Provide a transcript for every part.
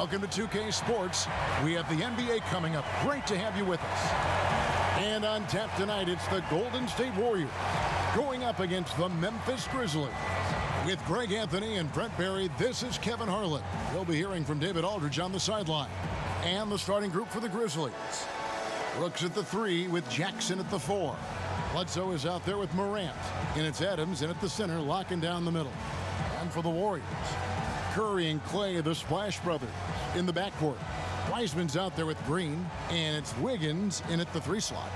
Welcome to 2K Sports. We have the NBA coming up. Great to have you with us. And on tap tonight, it's the Golden State Warriors going up against the Memphis Grizzlies. With Greg Anthony and Brent Barry, this is Kevin Harlan. We'll be hearing from David Aldridge on the sideline. And the starting group for the Grizzlies. Brooks at the 3 with Jackson at the 4. Bledsoe is out there with Morant. And it's Adams in at the center, locking down the middle. And for the Warriors, Curry and Clay, the Splash Brothers, in the backcourt. Wiseman's out there with Green, and it's Wiggins in at the 3 slot.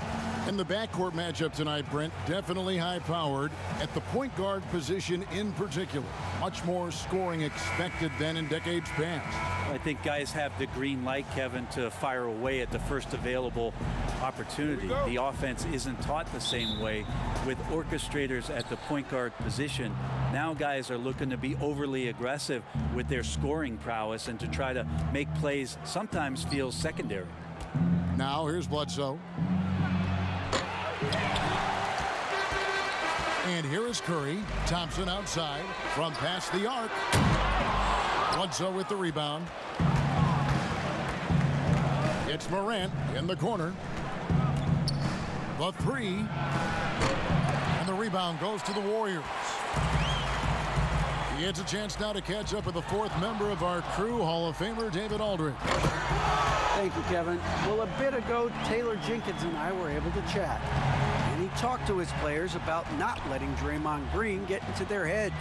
And the backcourt matchup tonight, Brent, definitely high-powered at the point guard position in particular. Much more scoring expected than in decades past. I think guys have the green light, Kevin, to fire away at the first available opportunity. The offense isn't taught the same way with orchestrators at the point guard position. Now guys are looking to be overly aggressive with their scoring prowess and to try to make plays sometimes feels secondary. Now here's Bledsoe. And here is Curry. Thompson outside from past the arc. Bledsoe with the rebound. It's Morant in the corner. The 3. And the rebound goes to the Warriors. He gets a chance now to catch up with the 4th member of our crew, Hall of Famer David Aldridge. Thank you, Kevin. Well, a bit ago, Taylor Jenkins and I were able to chat. And he talked to his players about not letting Draymond Green get into their heads.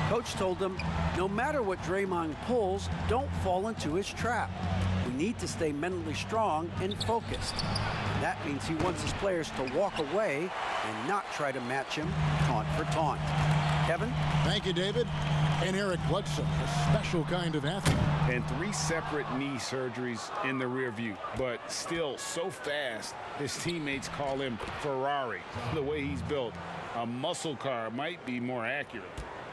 Coach told them, no matter what Draymond pulls, don't fall into his trap. We need to stay mentally strong and focused. And that means he wants his players to walk away and not try to match him taunt for taunt. Kevin? Thank you, David. And Eric Bledsoe, a special kind of athlete. And 3 separate knee surgeries in the rear view, but still so fast, his teammates call him Ferrari. The way he's built, a muscle car might be more accurate.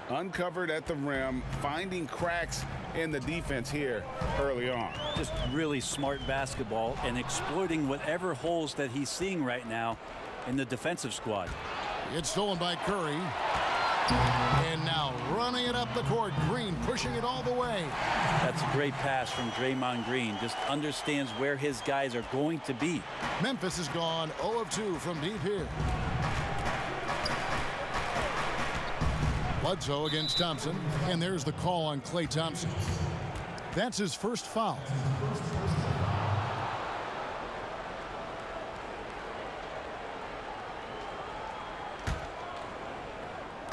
Uncovered at the rim, finding cracks in the defense here early on. Just really smart basketball and exploiting whatever holes that he's seeing right now in the defensive squad. It's stolen by Curry. And now running it up the court, Green pushing it all the way. That's a great pass from Draymond Green. Just understands where his guys are going to be. Memphis has gone 0 of 2 from deep here. Bledsoe against Thompson, and there's the call on Klay Thompson. That's his first foul.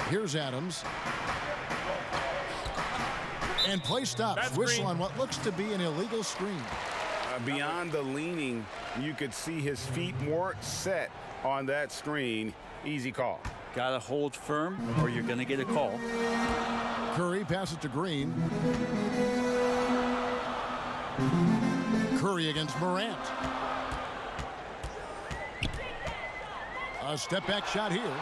Here's Adams. And play stops. That's whistle green. On what looks to be an illegal screen. Beyond the leaning, you could see his feet more set on that screen. Easy call. Got to hold firm or you're going to get a call. Curry passes to Green. Curry against Morant. A step-back shot here.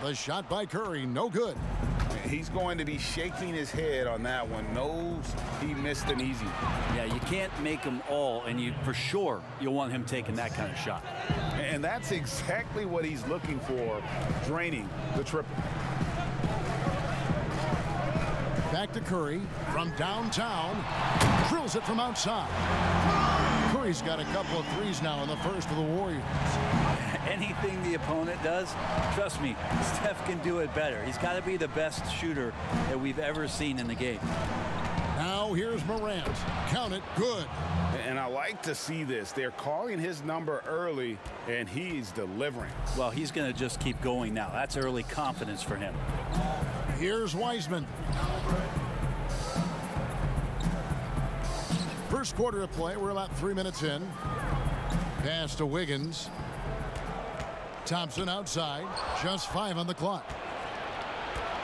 The shot by Curry, no good. He's going to be shaking his head on that one. Knows he missed an easy. Yeah, you can't make them all, and you for sure you'll want him taking that kind of shot. And that's exactly what he's looking for, draining the triple. Back to Curry from downtown. Drills it from outside. Curry's got a couple of threes now in the first of the Warriors. Anything the opponent does, trust me, Steph can do it better. He's got to be the best shooter that we've ever seen in the game. Now here's Morant. Count it, good. And I like to see this. They're calling his number early, and he's delivering. Well, he's going to just keep going now. That's early confidence for him. Here's Wiseman. First quarter of play. We're about 3 minutes in. Pass to Wiggins. Thompson outside. Just 5 on the clock.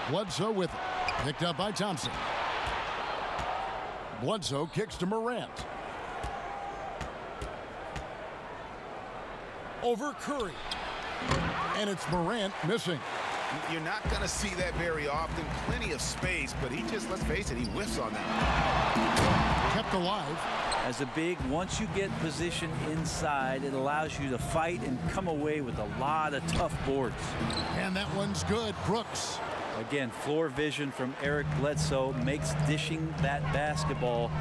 Bledsoe with it. Picked up by Thompson. Bledsoe kicks to Morant. Over Curry. And it's Morant missing. You're not going to see that very often. Plenty of space, but he just, let's face it, he whiffs on that. Kept alive. As a big, once you get position inside, it allows you to fight and come away with a lot of tough boards. And that one's good. Brooks. Again, floor vision from Eric Bledsoe makes dishing that basketball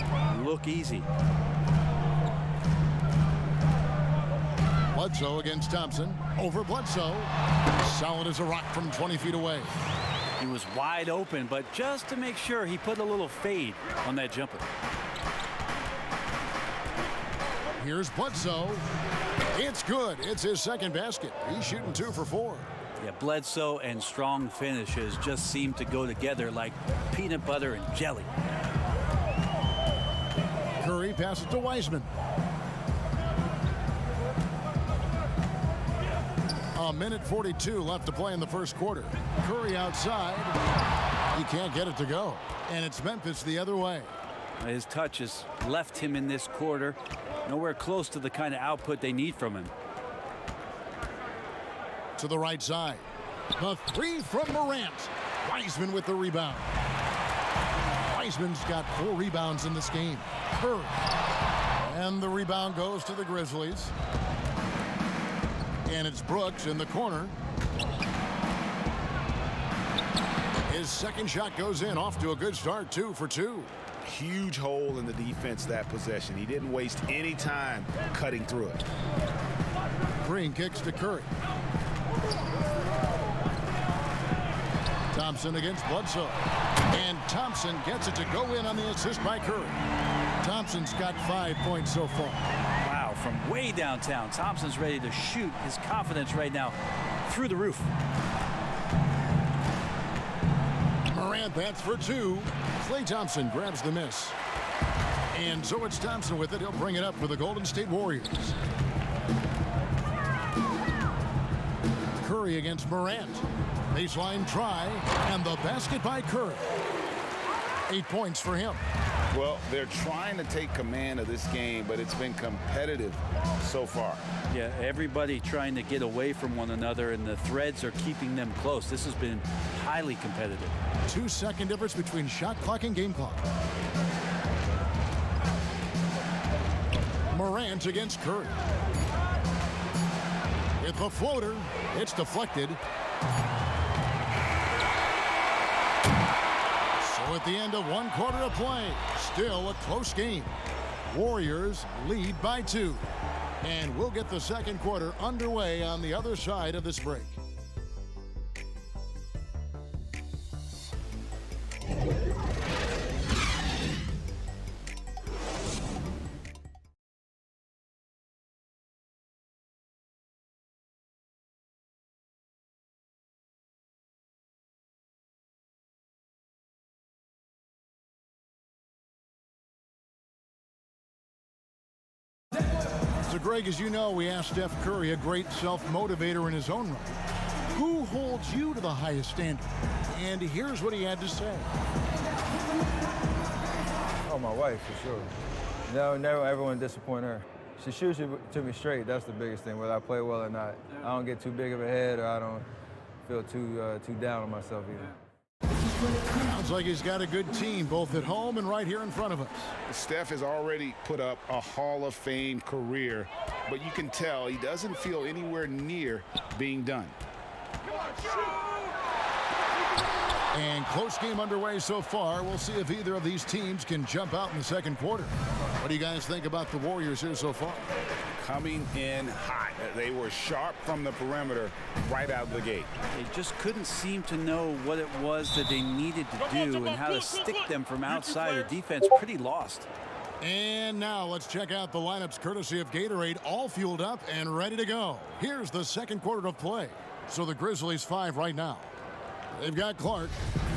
look easy. Bledsoe against Thompson. Over Bledsoe. Solid as a rock from 20 feet away. He was wide open, but just to make sure, he put a little fade on that jumper. Here's Bledsoe. It's good. It's his second basket. He's shooting 2 for 4. Yeah, Bledsoe and strong finishes just seem to go together like peanut butter and jelly. Curry passes to Wiseman. A minute 42 left to play in the first quarter. Curry outside. He can't get it to go. And it's Memphis the other way. His touch has left him in this quarter. Nowhere close to the kind of output they need from him. To the right side. The 3 from Morant. Wiseman with the rebound. Wiseman's got 4 rebounds in this game. Curry. And the rebound goes to the Grizzlies. And it's Brooks in the corner. His second shot goes in, off to a good start, 2 for 2. Huge hole in the defense that possession. He didn't waste any time cutting through it. Green kicks to Curry. Thompson against Bledsoe. And Thompson gets it to go in on the assist by Curry. Thompson's got 5 points so far. Wow, from way downtown, Thompson's ready to shoot. His confidence right now through the roof. Morant bats for 2. Klay Thompson grabs the miss. And so it's Thompson with it. He'll bring it up for the Golden State Warriors. Curry against Morant. Baseline try, and the basket by Curry. 8 points for him. Well, they're trying to take command of this game, but it's been competitive so far. Yeah, everybody trying to get away from one another, and the threads are keeping them close. This has been highly competitive. 2-second difference between shot clock and game clock. Morant against Curry. With the floater, it's deflected. So at the end of 1 quarter of play, still a close game. Warriors lead by 2. And we'll get the second quarter underway on the other side of this break. So, Greg, as you know, we asked Steph Curry, a great self-motivator in his own right, who holds you to the highest standard? And here's what he had to say. Oh, my wife, for sure. No, never ever want to disappoint her. She shoots it to me straight. That's the biggest thing, whether I play well or not. I don't get too big of a head, or I don't feel too down on myself either. Sounds like he's got a good team, both at home and right here in front of us. Steph has already put up a Hall of Fame career, but you can tell he doesn't feel anywhere near being done. And close game underway so far. We'll see if either of these teams can jump out in the second quarter. What do you guys think about the Warriors here so far? Coming in hot. They were sharp from the perimeter right out of the gate. They just couldn't seem to know what it was that they needed to do and how to stick them from outside. The defense pretty lost. And now let's check out the lineups courtesy of Gatorade, all fueled up and ready to go. Here's the second quarter of play. So the Grizzlies 5 right now. They've got Clark.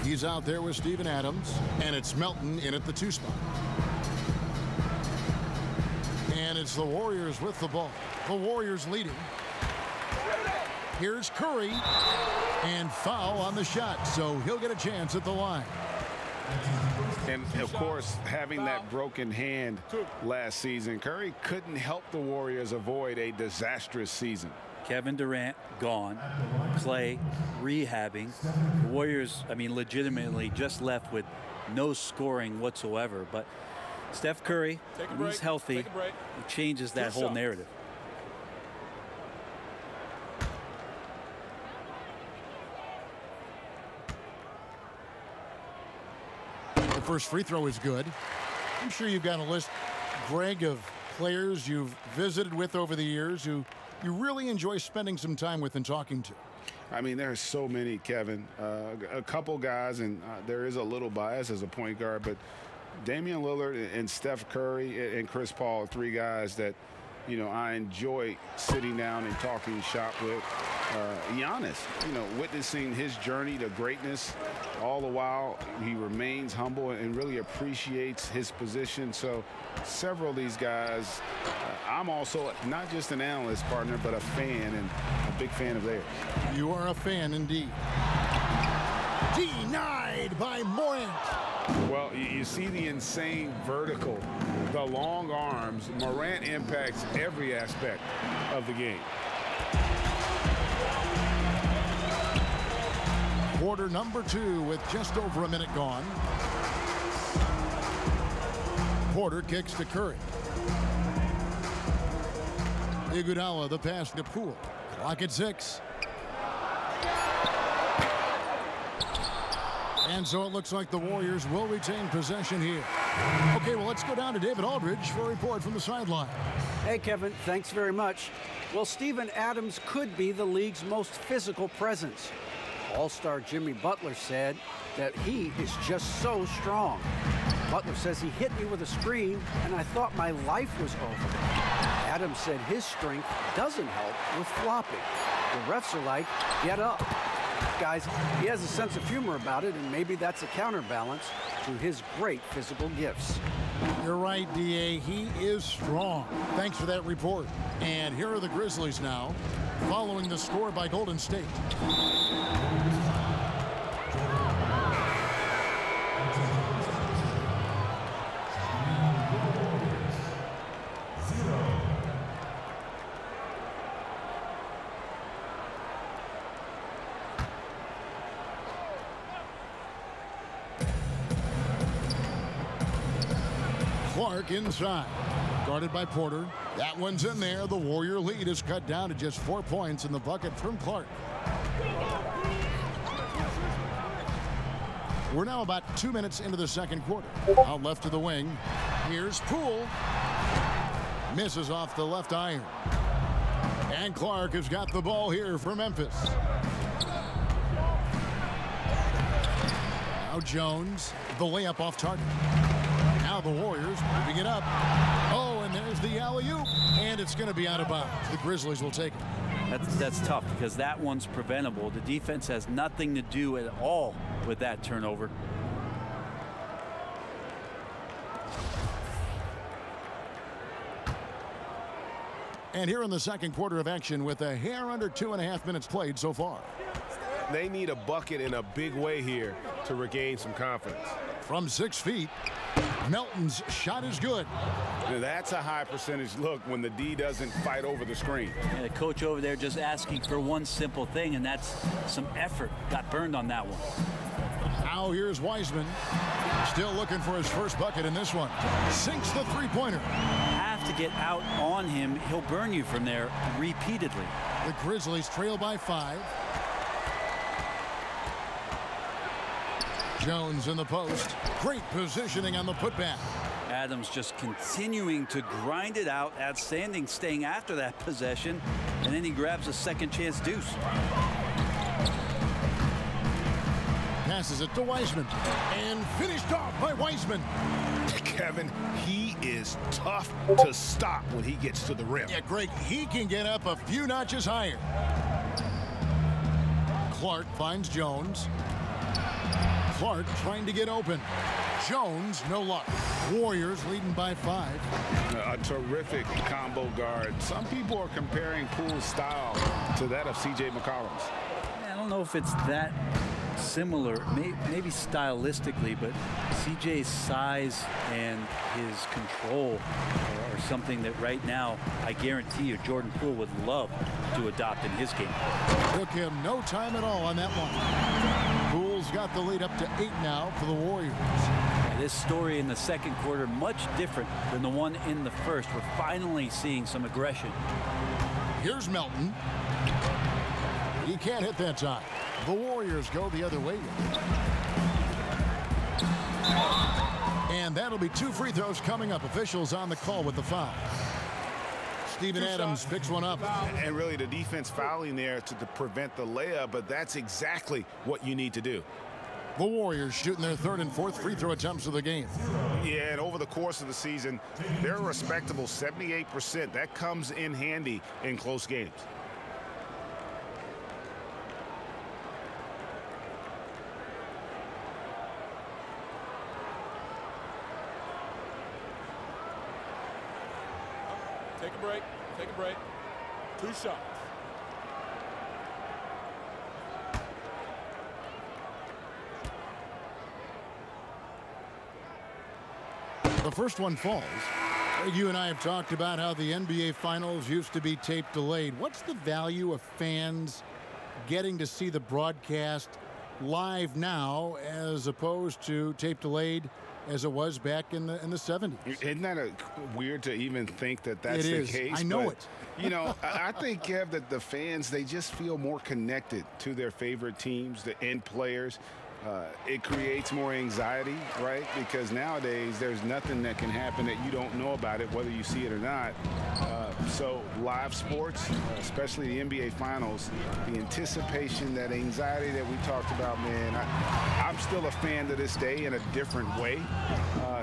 He's out there with Steven Adams. And it's Melton in at the 2 spot. And it's the Warriors with the ball. The Warriors leading. Here's Curry. And foul on the shot, so he'll get a chance at the line. And, of course, having that broken hand last season, Curry couldn't help the Warriors avoid a disastrous season. Kevin Durant gone, Clay rehabbing. The Warriors, I mean, legitimately just left with no scoring whatsoever. But Steph Curry, when he's healthy, he changes that whole narrative. The first free throw is good. I'm sure you've got a list, Greg, of players you've visited with over the years who you really enjoy spending some time with and talking to. I mean, there are so many, Kevin. A couple guys, and there is a little bias as a point guard, but Damian Lillard and Steph Curry and Chris Paul are three guys that, you know, I enjoy sitting down and talking shop with. Giannis, you know, witnessing his journey to greatness, all the while he remains humble and really appreciates his position. So several of these guys, I'm also not just an analyst, partner, but a fan, and a big fan of theirs. You are a fan indeed. Denied by Morant. Well, you see the insane vertical, the long arms. Morant impacts every aspect of the game. Quarter number 2 with just over a minute gone. Porter kicks to Curry. Iguodala the pass to Poole. Clock at 6. And so it looks like the Warriors will retain possession here. Okay, well, let's go down to David Aldridge for a report from the sideline. Hey, Kevin, thanks very much. Well, Steven Adams could be the league's most physical presence. All-star Jimmy Butler said that he is just so strong. Butler says he hit me with a screen, and I thought my life was over. Adams said his strength doesn't help with flopping. The refs are like, get up. Guys, he has a sense of humor about it, and maybe that's a counterbalance to his great physical gifts. You're right, D.A. He is strong. Thanks for that report. And here are the Grizzlies now, following the score by Golden State. Clark inside, guarded by Porter. That one's in there. The Warrior lead is cut down to just 4 points in the bucket from Clark. We're now about 2 minutes into the second quarter. Out left to the wing. Here's Poole. Misses off the left iron. And Clark has got the ball here for Memphis. Now Jones, the layup off target. Now the Warriors moving it up. Oh, and there's the alley-oop, and it's going to be out of bounds. The Grizzlies will take it. That's tough because that one's preventable. The defense has nothing to do at all with that turnover. And here in the second quarter of action with a hair under 2.5 minutes played so far. They need a bucket in a big way here to regain some confidence. From 6 feet, Melton's shot is good. Now, that's a high percentage look when the D doesn't fight over the screen. And the coach over there just asking for one simple thing, and that's some effort. Got burned on that one. Now here's Wiseman. Still looking for his first bucket in this one. Sinks the three-pointer. Have to get out on him. He'll burn you from there repeatedly. The Grizzlies trail by 5. Jones in the post. Great positioning on the putback. Adams just continuing to grind it out. Outstanding staying after that possession. And then he grabs a second chance deuce. Passes it to Wiseman. And finished off by Wiseman. Kevin, he is tough to stop when he gets to the rim. Yeah, Greg, he can get up a few notches higher. Clark finds Jones. Clark trying to get open. Jones, no luck. Warriors leading by 5. A terrific combo guard. Some people are comparing Poole's style to that of C.J. McCollum's. I don't know if it's that similar, maybe stylistically, but CJ's size and his control are something that right now I guarantee you Jordan Poole would love to adopt in his game. Took him no time at all on that one. Poole's got the lead up to 8 now for the Warriors. This story in the second quarter much different than the one in the first. We're finally seeing some aggression. Here's Melton. He can't hit that time. The Warriors go the other way. And that'll be 2 free throws coming up. Officials on the call with the foul. Steven Adams picks one up. And really the defense fouling there to prevent the layup, but that's exactly what you need to do. The Warriors shooting their 3rd and 4th free throw attempts of the game. Yeah, and over the course of the season, they're a respectable 78%. That comes in handy in close games. Take a break. Take a break. 2 shots. The first one falls. You and I have talked about how the NBA Finals used to be tape delayed. What's the value of fans getting to see the broadcast live now as opposed to tape delayed as it was back in the 70s? Isn't that weird to even think that that's the case? I know but, it. You know, I think, Kev, that the fans, they just feel more connected to their favorite teams, the end players. It creates more anxiety, right? Because nowadays there's nothing that can happen that you don't know about it, whether you see it or not. So live sports, especially the NBA Finals, the anticipation, that anxiety that we talked about, man, I'm still a fan to this day in a different way.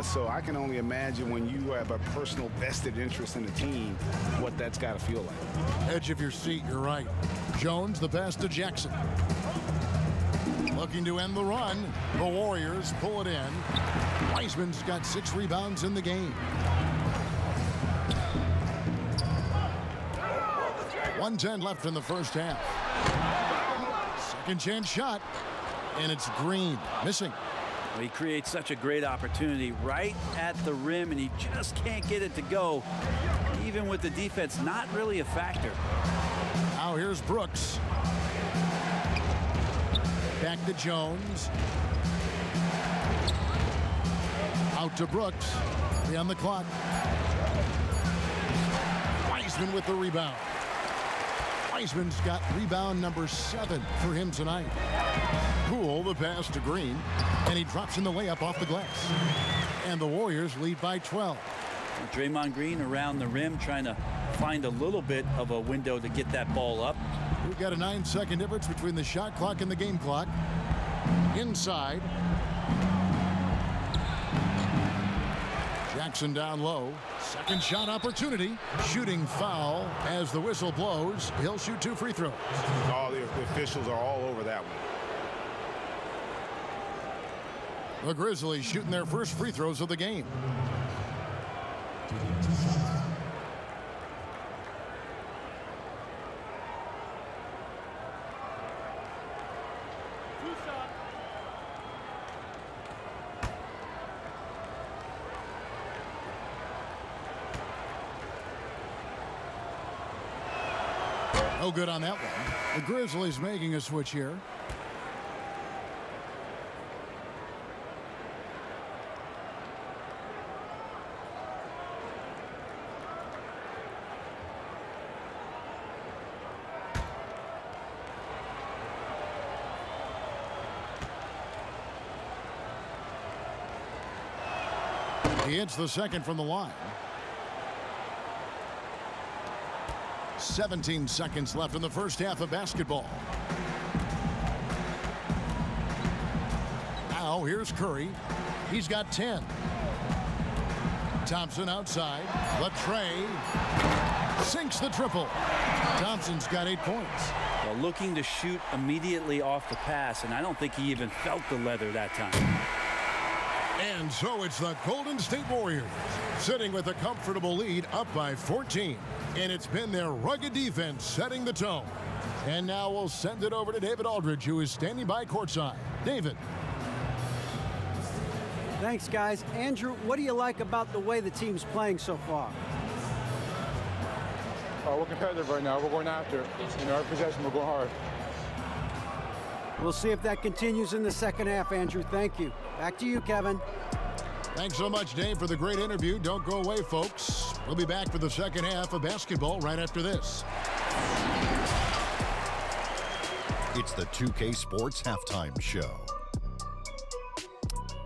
So I can only imagine when you have a personal vested interest in a team, what that's got to feel like. Edge of your seat, you're right. Jones, the pass to Jackson. Looking to end the run. The Warriors pull it in. Wiseman's got 6 rebounds in the game. 1:10 left in the first half. Second chance shot. And it's Green. Missing. Well, he creates such a great opportunity right at the rim, and he just can't get it to go. Even with the defense not really a factor. Now here's Brooks. Back to Jones. Out to Brooks. 3 on the clock. Wiseman with the rebound. Wiseman's got rebound number 7 for him tonight. Poole, the pass to Green, and he drops in the layup off the glass. And the Warriors lead by 12. Draymond Green around the rim trying to find a little bit of a window to get that ball up. We've got a 9-second difference between the shot clock and the game clock. Inside. Jackson down low. Second shot opportunity. Shooting foul as the whistle blows. He'll shoot 2 free throws. All the officials are all over that one. The Grizzlies shooting their first free throws of the game. No good on that one. The Grizzlies making a switch here. He hits the second from the line. 17 seconds left in the first half of basketball. Now here's Curry. He's got 10. Thompson outside. Latrey. sinks the triple. Thompson's got 8 points. Well, looking to shoot immediately off the pass, and I don't think he even felt the leather that time. And so it's the Golden State Warriors sitting with a comfortable lead up by 14. And it's been their rugged defense setting the tone. And now we'll send it over to David Aldridge, who is standing by courtside. David. Thanks, guys. Andrew, what do you like about the way the team's playing so far? We're competitive right now. We're going after it. Our possession, we're going hard. We'll see if that continues in the second half, Andrew. Thank you. Back to you, Kevin. Thanks so much, Dave, for the great interview. Don't go away, folks. We'll be back for the second half of basketball right after this. It's the 2K Sports Halftime Show.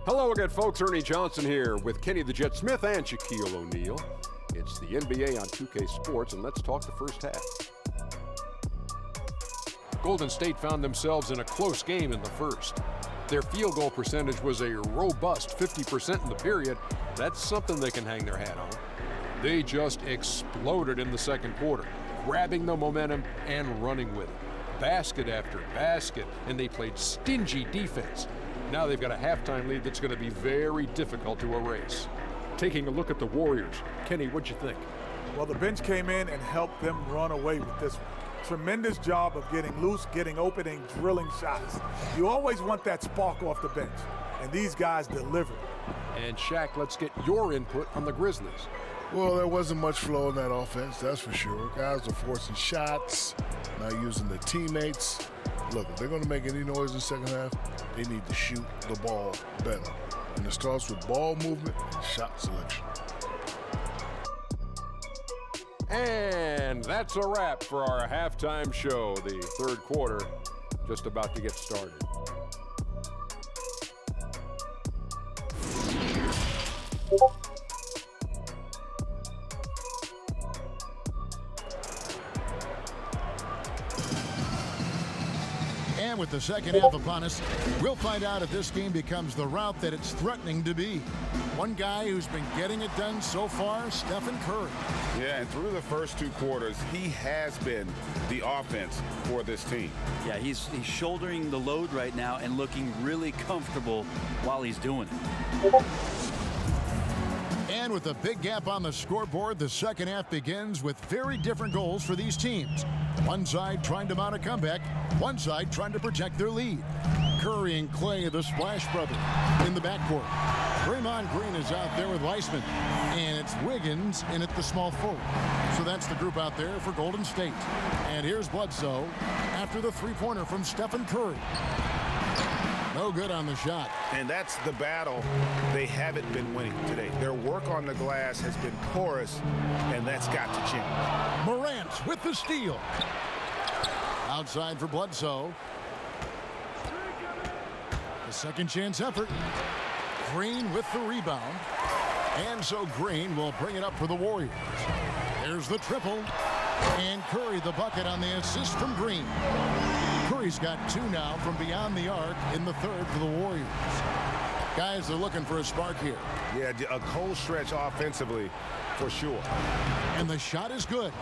Hello again, folks. Ernie Johnson here with Kenny the Jet Smith and Shaquille O'Neal. It's the NBA on 2K Sports, and let's talk the first half. Golden State found themselves in a close game in the first. Their field goal percentage was a robust 50% in the period. That's something they can hang their hat on. They just exploded in the second quarter, grabbing the momentum and running with it. Basket after basket, and they played stingy defense. Now they've got a halftime lead that's going to be very difficult to erase. Taking a look at the Warriors, Kenny, what'd you think? Well, the bench came in and helped them run away with this one. Tremendous job of getting loose, getting open, and drilling shots. You always want that spark off the bench, and these guys delivered. And Shaq, let's get your input on the Grizzlies. Well, there wasn't much flow in that offense, that's for sure. Guys are forcing shots, not using their teammates. Look, if they're going to make any noise in the second half, they need to shoot the ball better. And it starts with ball movement and shot selection. And that's a wrap for our halftime show. The third quarter just about to get started. And with the second half upon us, we'll find out if this game becomes the route that it's threatening to be. One guy who's been getting it done so far, Stephen Curry. Yeah, and through the first 2 quarters, he has been the offense for this team. Yeah, he's shouldering the load right now and looking really comfortable while he's doing it. And with a big gap on the scoreboard, the second half begins with very different goals for these teams. One side trying to mount a comeback, one side trying to protect their lead. Curry and Clay, the Splash Brothers, in the backcourt. Draymond Green is out there with Weissman, and it's Wiggins in at the small forward. So that's the group out there for Golden State. And here's Bledsoe after the three-pointer from Stephen Curry. No good on the shot. And that's the battle they haven't been winning today. Their work on the glass has been porous, and that's got to change. Morant with the steal. Outside for Bledsoe. The second chance effort. Green with the rebound. And so Green will bring it up for the Warriors. There's the triple. And Curry the bucket on the assist from Green. Curry's got 2 now from beyond the arc in the third for the Warriors. Guys, they're looking for a spark here. Yeah, a cold stretch offensively for sure. And the shot is good.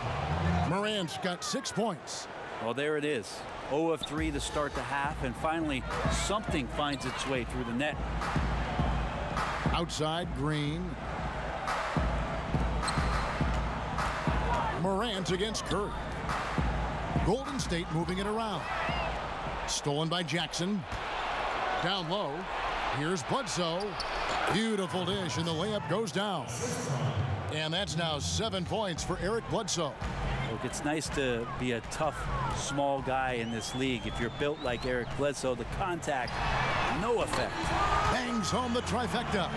Morant's got 6 points. Well, there it is. 0 of 3 to start the half, and finally something finds its way through the net. Outside, Green. Morant against Curry. Golden State moving it around. Stolen by Jackson. Down low. Here's Bledsoe. Beautiful dish, and the layup goes down. And that's now 7 points for Eric Bledsoe. Look, it's nice to be a tough, small guy in this league. If you're built like Eric Bledsoe, the contact, no effect. Bangs home the trifecta.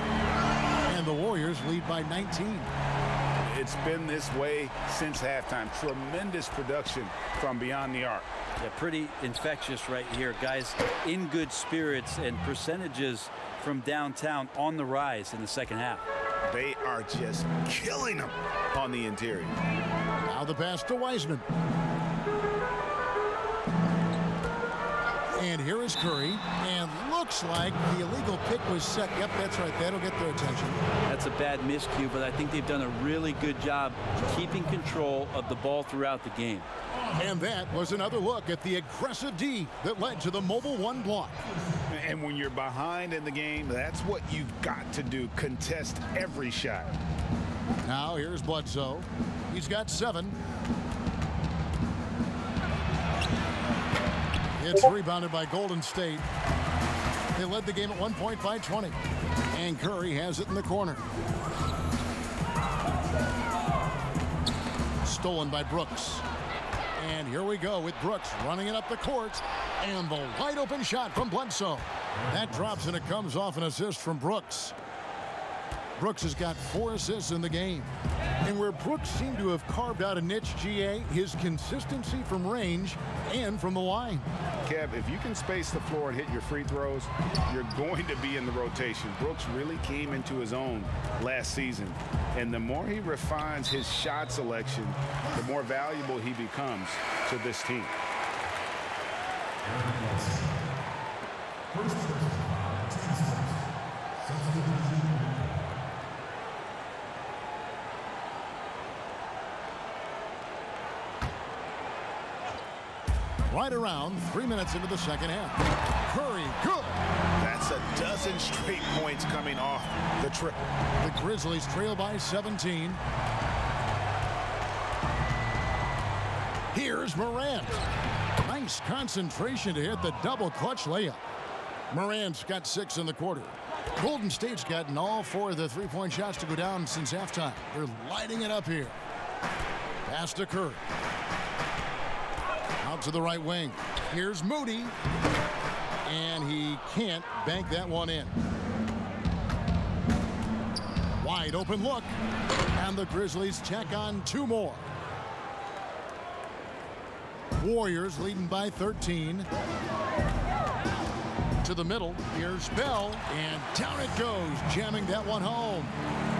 And the Warriors lead by 19. It's been this way since halftime. Tremendous production from beyond the arc. Yeah, pretty infectious right here. Guys in good spirits, and percentages from downtown on the rise in the second half. They are just killing them on the interior. Now the pass to Weissman. And here is Curry. And look looks like the illegal pick was set. Yep, that's right. That'll get their attention. That's a bad miscue, but I think they've done a really good job keeping control of the ball throughout the game. And that was another look at the aggressive D that led to the Mobile 1 block. And when you're behind in the game, that's what you've got to do. Contest every shot. Now here's Bledsoe. He's got 7. It's rebounded by Golden State. They led the game at 1 point by 20. And Curry has it in the corner. Stolen by Brooks. And here we go with Brooks running it up the court. And the wide open shot from Bledsoe. That drops and it comes off an assist from Brooks. Brooks has got 4 assists in the game. And where Brooks seemed to have carved out a niche, GA, his consistency from range and from the line. Kev, if you can space the floor and hit your free throws, you're going to be in the rotation. Brooks really came into his own last season. And the more he refines his shot selection, the more valuable he becomes to this team. Right around 3 minutes into the second half. Curry, good. That's a dozen straight points coming off the triple. The Grizzlies trail by 17. Here's Morant. Nice concentration to hit the double clutch layup. Morant's got 6 in the quarter. Golden State's gotten all 4 of the three-point shots to go down since halftime. They're lighting it up here. Pass to Curry. Out to the right wing. Here's Moody. And he can't bank that one in. Wide open look. And the Grizzlies check on 2 more. Warriors leading by 13. To the middle. Here's Bell. And down it goes. Jamming that one home.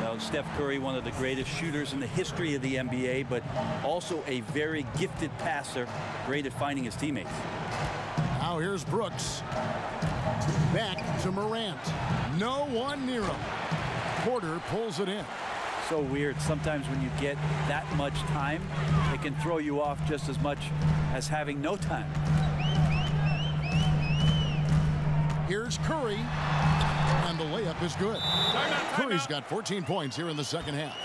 Well, Steph Curry, one of the greatest shooters in the history of the NBA, but also a very gifted passer, great at finding his teammates. Now here's Brooks. Back to Morant. No one near him. Porter pulls it in. So weird. Sometimes when you get that much time, it can throw you off just as much as having no time. Here's Curry. And the layup is good. Curry's got 14 points here in the second half.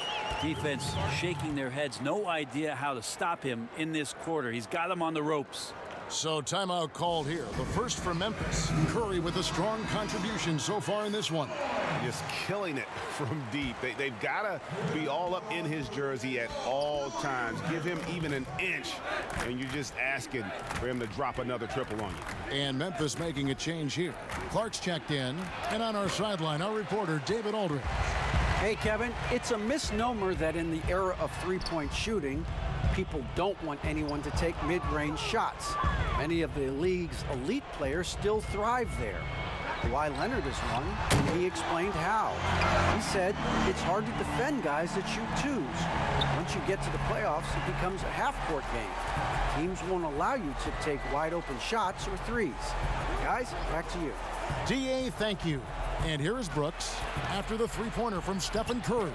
Defense shaking their heads. No idea how to stop him in this quarter. He's got him on the ropes. So timeout called here. The first for Memphis. Curry with a strong contribution so far in this one. Just killing it from deep. They've got to be all up in his jersey at all times. Give him even an inch, and you're just asking for him to drop another triple on you. And Memphis making a change here. Clark's checked in. And on our sideline, our reporter, David Aldridge. Hey, Kevin, it's a misnomer that in the era of three-point shooting, people don't want anyone to take mid-range shots. Many of the league's elite players still thrive there. Kawhi Leonard is one, and he explained how. He said it's hard to defend guys that shoot twos. Once you get to the playoffs, it becomes a half-court game. Teams won't allow you to take wide-open shots or threes. Guys, back to you. DA, thank you. And here is Brooks after the three-pointer from Stephen Curry.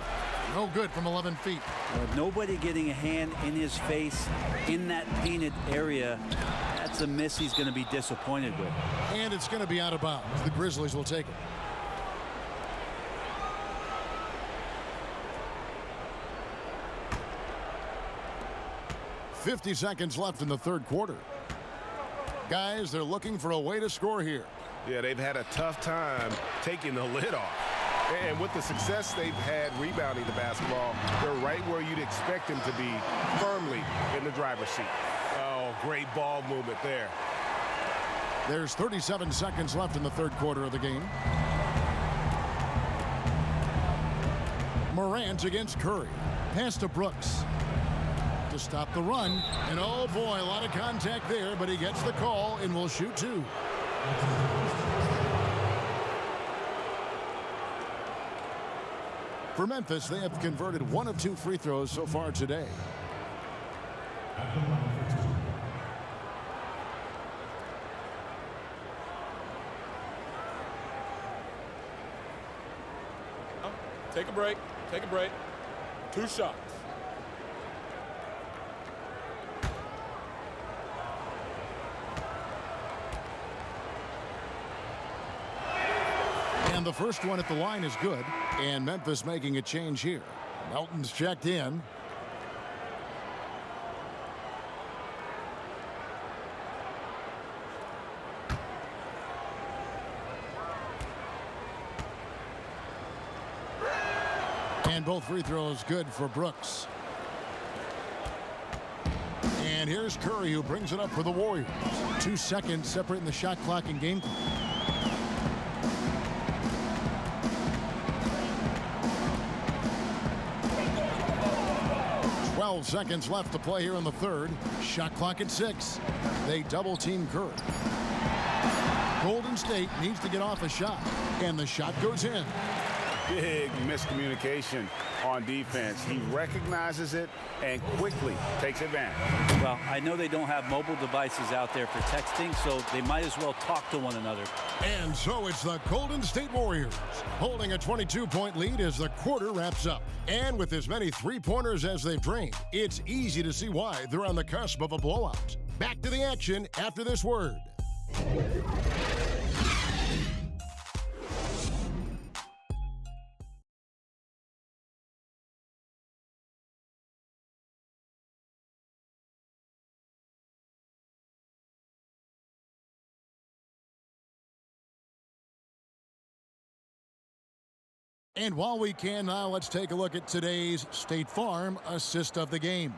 No good from 11 feet. Nobody getting a hand in his face in that painted area. That's a miss he's going to be disappointed with. And it's going to be out of bounds. The Grizzlies will take it. .50 seconds left in the third quarter. Guys, they're looking for a way to score here. Yeah, they've had a tough time taking the lid off. And with the success they've had rebounding the basketball, they're right where you'd expect them to be, firmly in the driver's seat. Oh, great ball movement there. There's 37 seconds left in the third quarter of the game. Morant against Curry. Pass to Brooks. To stop the run. And oh boy, a lot of contact there, but he gets the call and will shoot 2. For Memphis, they have converted 1 of 2 free throws so far today. Take a break. Take a break. 2 shots. And the first one at the line is good. And Memphis making a change here. Melton's checked in. And both free throws good for Brooks. And here's Curry, who brings it up for the Warriors. 2 seconds separating the shot clock and game clock. 12 seconds left to play here in the third. Shot clock at 6. They double team Curry. Golden State needs to get off a shot, and the shot goes in. Big miscommunication on defense. He recognizes it and quickly takes advantage. Well, I know they don't have mobile devices out there for texting, so they might as well talk to one another. And so it's the Golden State Warriors holding a 22-point lead as the quarter wraps up. And with as many three-pointers as they've drained, it's easy to see why they're on the cusp of a blowout. Back to the action after this word. And while we can now, let's take a look at today's State Farm assist of the game.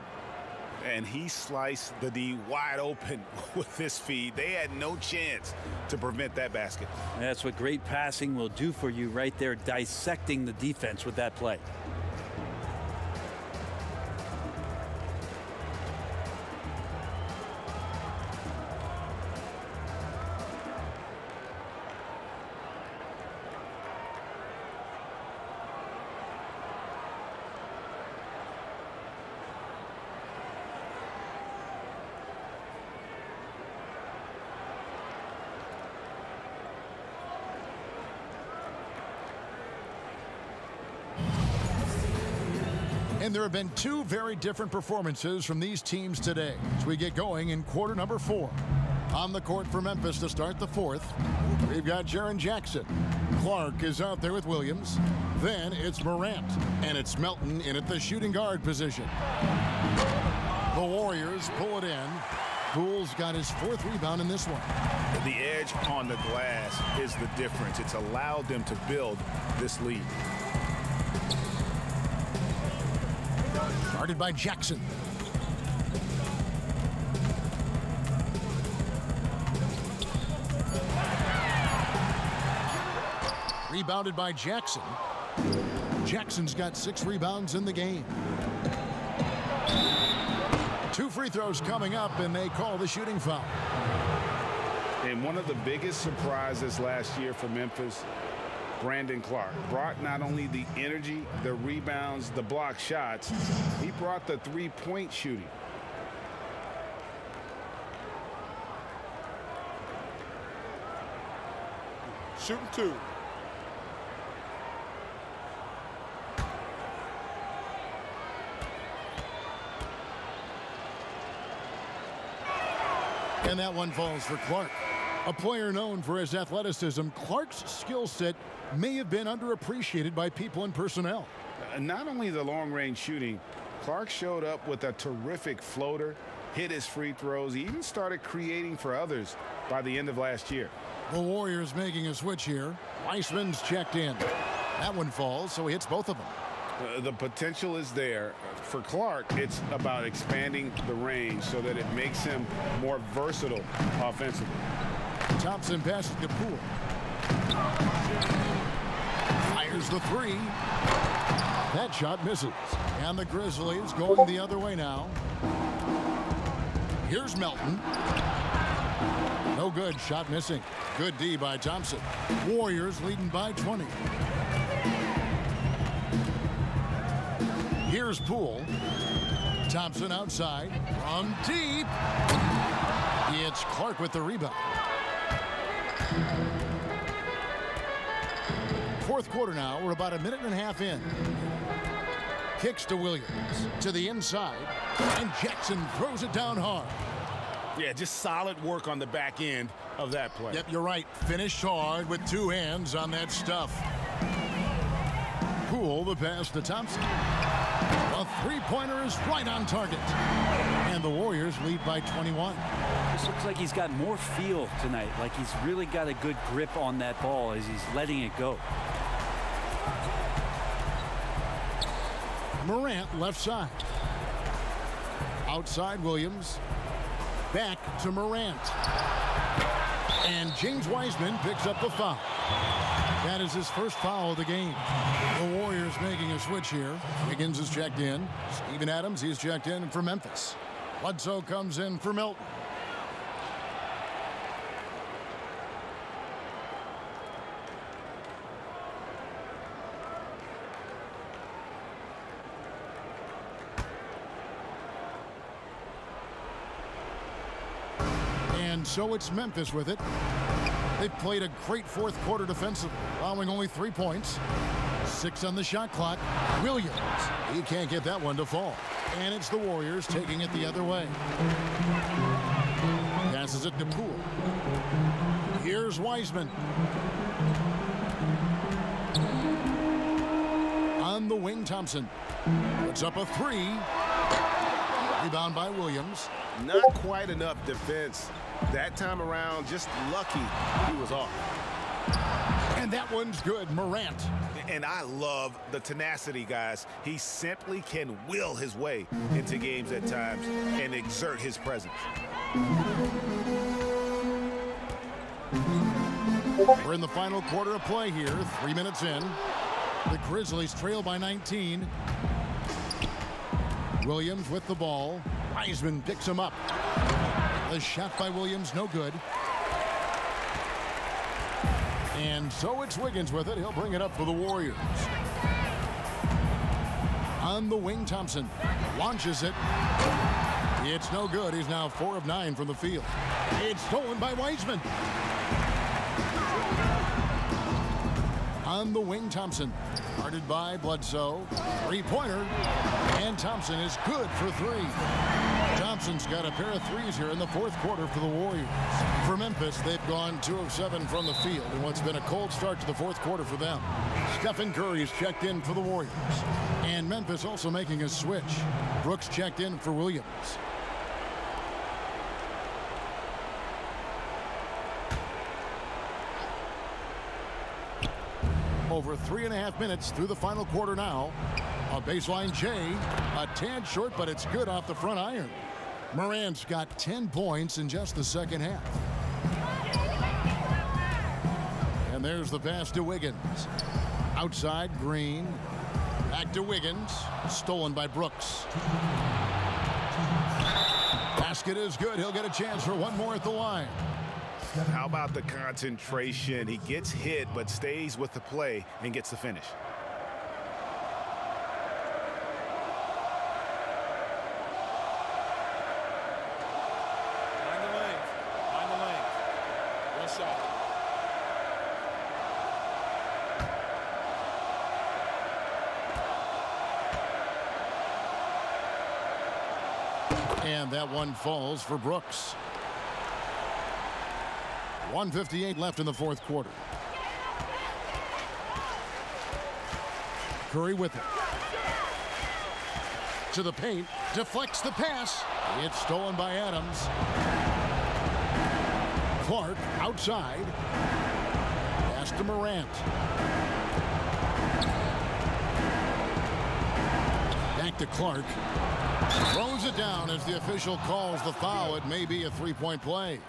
And he sliced the D wide open with this feed. They had no chance to prevent that basket. That's what great passing will do for you right there, dissecting the defense with that play. And there have been 2 very different performances from these teams today as we get going in quarter number 4. On the court for Memphis to start the 4th, we've got Jaren Jackson. Clark is out there with Williams. Then it's Morant, and it's Melton in at the shooting guard position. The Warriors pull it in. Poole's got his 4th rebound in this one. The edge on the glass is the difference. It's allowed them to build this lead. Guarded by Jackson. Rebounded by Jackson. Jackson's got 6 rebounds in the game. 2 free throws coming up, and they call the shooting foul. And one of the biggest surprises last year for Memphis, Brandon Clark, brought not only the energy, the rebounds, the block shots, he brought the three-point shooting. Shooting 2. And that one falls for Clark. A player known for his athleticism, Clark's skill set may have been underappreciated by people and personnel. Not only the long-range shooting, Clark showed up with a terrific floater, hit his free throws. He even started creating for others by the end of last year. The Warriors making a switch here. Weissman's checked in. That one falls, so he hits both of them. The potential is there. For Clark, it's about expanding the range so that it makes him more versatile offensively. Thompson passes to Poole. Fires the 3. That shot misses. And the Grizzlies going the other way now. Here's Melton. No good. Shot missing. Good D by Thompson. Warriors leading by 20. Here's Poole. Thompson outside. From deep. It's Clark with the rebound. fourth quarter now. We're about a minute and a half in. Kicks to Williams to the inside, and Jackson throws it down hard. Yeah, just solid work on the back end of that play. Yep, you're right. Finished hard with two hands on that stuff. Poole the pass to Thompson. A three-pointer is right on target. And the Warriors lead by 21. This looks like he's got more feel tonight, like he's really got a good grip on that ball as he's letting it go. Morant left side. Outside Williams. Back to Morant. And James Wiseman picks up the foul. That is his first foul of the game. The Warriors making a switch here. Wiggins is checked in. Steven Adams, he's checked in for Memphis. Bledsoe comes in for Milton. And so it's Memphis with it. They've played a great fourth quarter defensively, allowing only 3 points. 6 on the shot clock. Williams, he can't get that one to fall. And it's the Warriors taking it the other way. Passes it to Poole. Here's Wiseman. On the wing, Thompson. Puts up a three. Rebound by Williams. Not quite enough defense. That time around, just lucky he was off. And that one's good. Morant. And I love the tenacity, guys. He simply can will his way into games at times and exert his presence. We're in the final quarter of play here. 3 minutes in. The Grizzlies trail by 19. Williams with the ball. Wiseman picks him up. The shot by Williams, no good. And so it's Wiggins with it. He'll bring it up for the Warriors. On the wing, Thompson launches it. It's no good. He's now 4 of 9 from the field. It's stolen by Wiseman. On the wing, Thompson. Guarded by Bledsoe. Three-pointer. And Thompson is good for 3. Thompson's got a pair of threes here in the fourth quarter for the Warriors. For Memphis, they've gone 2 of 7 from the field in what's been a cold start to the fourth quarter for them. Stephen Curry is checked in for the Warriors. And Memphis also making a switch. Brooks checked in for Williams. Over 3.5 minutes through the final quarter now. A baseline J, a tad short, but it's good off the front iron. Morant's got 10 points in just the second half. And there's the pass to Wiggins. Outside, Green. Back to Wiggins. Stolen by Brooks. Basket is good. He'll get a chance for one more at the line. How about the concentration? He gets hit, but stays with the play and gets the finish. Mind the lanes. Mind the lanes. One shot. And that one falls for Brooks. 1:58 left in the fourth quarter. Curry with it. To the paint. Deflects the pass. It's stolen by Adams. Clark outside. Pass to Morant. Back to Clark. Throws it down as the official calls the foul. It may be a three-point play.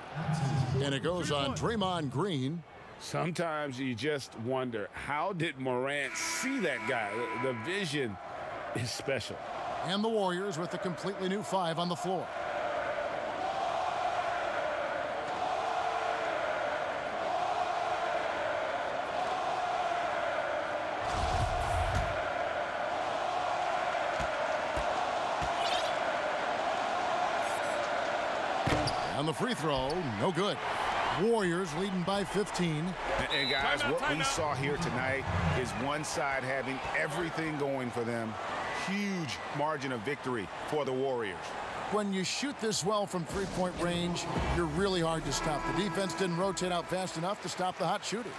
And it goes on Draymond Green. Sometimes you just wonder, how did Morant see that guy? The vision is special. And the Warriors with a completely new 5 on the floor. And the free throw, no good. Warriors leading by 15. And guys, what we saw here tonight is one side having everything going for them. Huge margin of victory for the Warriors. When you shoot this well from three-point range, you're really hard to stop. The defense didn't rotate out fast enough to stop the hot shooters.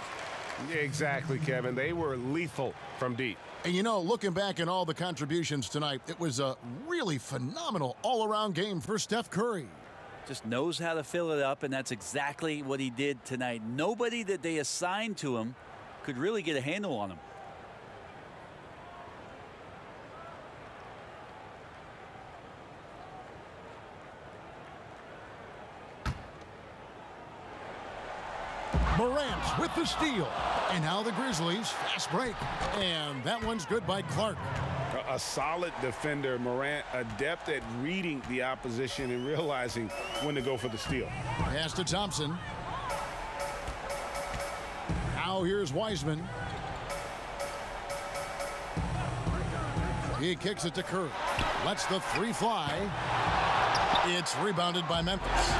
Yeah, exactly, Kevin. They were lethal from deep. And you know, looking back at all the contributions tonight, it was a really phenomenal all-around game for Steph Curry. Just knows how to fill it up, and that's exactly what he did tonight. Nobody that they assigned to him could really get a handle on him. Morant with the steal. And now the Grizzlies, fast break. And that one's good by Clark. A solid defender, Morant, adept at reading the opposition and realizing when to go for the steal. Pass to Thompson. Now here's Wiseman. He kicks it to Curry. Lets the three fly. It's rebounded by Memphis.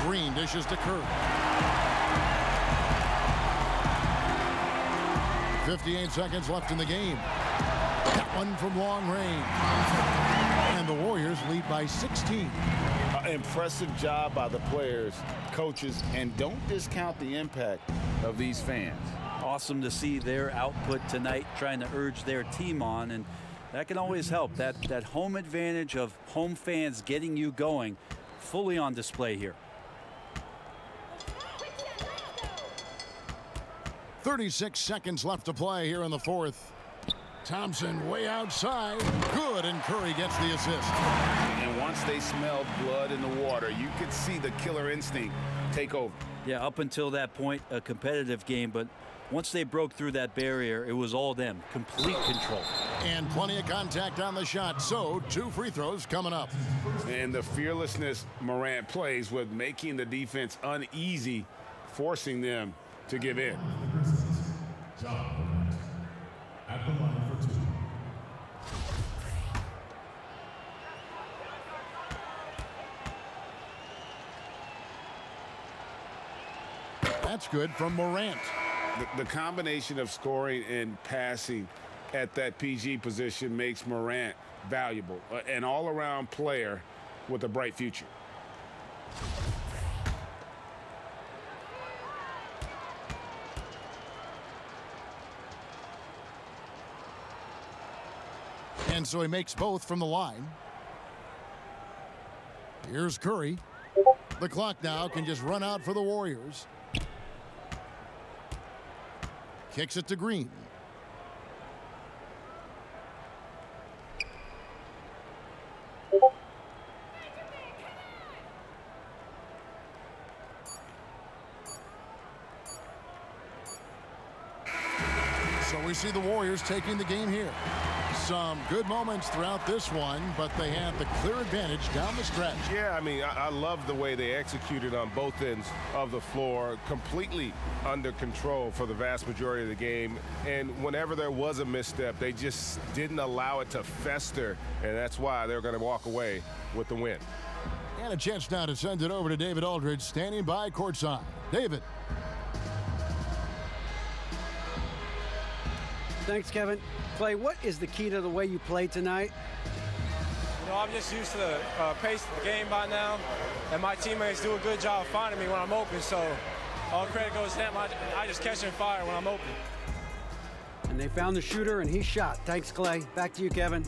Green dishes to Curry. 58 seconds left in the game. That one from long range. And the Warriors lead by 16. Impressive job by the players, coaches, and don't discount the impact of these fans. Awesome to see their output tonight, trying to urge their team on, and that can always help. That home advantage of home fans getting you going, fully on display here. 36 seconds left to play here in the fourth. Thompson way outside. Good, and Curry gets the assist. And once they smelled blood in the water, you could see the killer instinct take over. Yeah, up until that point, a competitive game, but once they broke through that barrier, it was all them. Complete control. And plenty of contact on the shot, so 2 free throws coming up. And the fearlessness Morant plays with making the defense uneasy, forcing them to give in. At the line for 2. That's good from Morant. The combination of scoring and passing at that PG position makes Morant valuable, an all-around player with a bright future. And so he makes both from the line. Here's Curry. The clock now can just run out for the Warriors. Kicks it to Green. So we see the Warriors taking the game here. Some good moments throughout this one, but they have the clear advantage down the stretch. Yeah, I mean, I love the way they executed on both ends of the floor, completely under control for the vast majority of the game. And whenever there was a misstep, they just didn't allow it to fester, and that's why they're going to walk away with the win. And a chance now to send it over to David Aldridge, standing by courtside. David. Thanks, Kevin. Clay, what is the key to the way you play tonight? You know, I'm just used to the pace of the game by now, and my teammates do a good job of finding me when I'm open, so all credit goes to them. I just catch and fire when I'm open. And they found the shooter, and he shot. Thanks, Clay. Back to you, Kevin.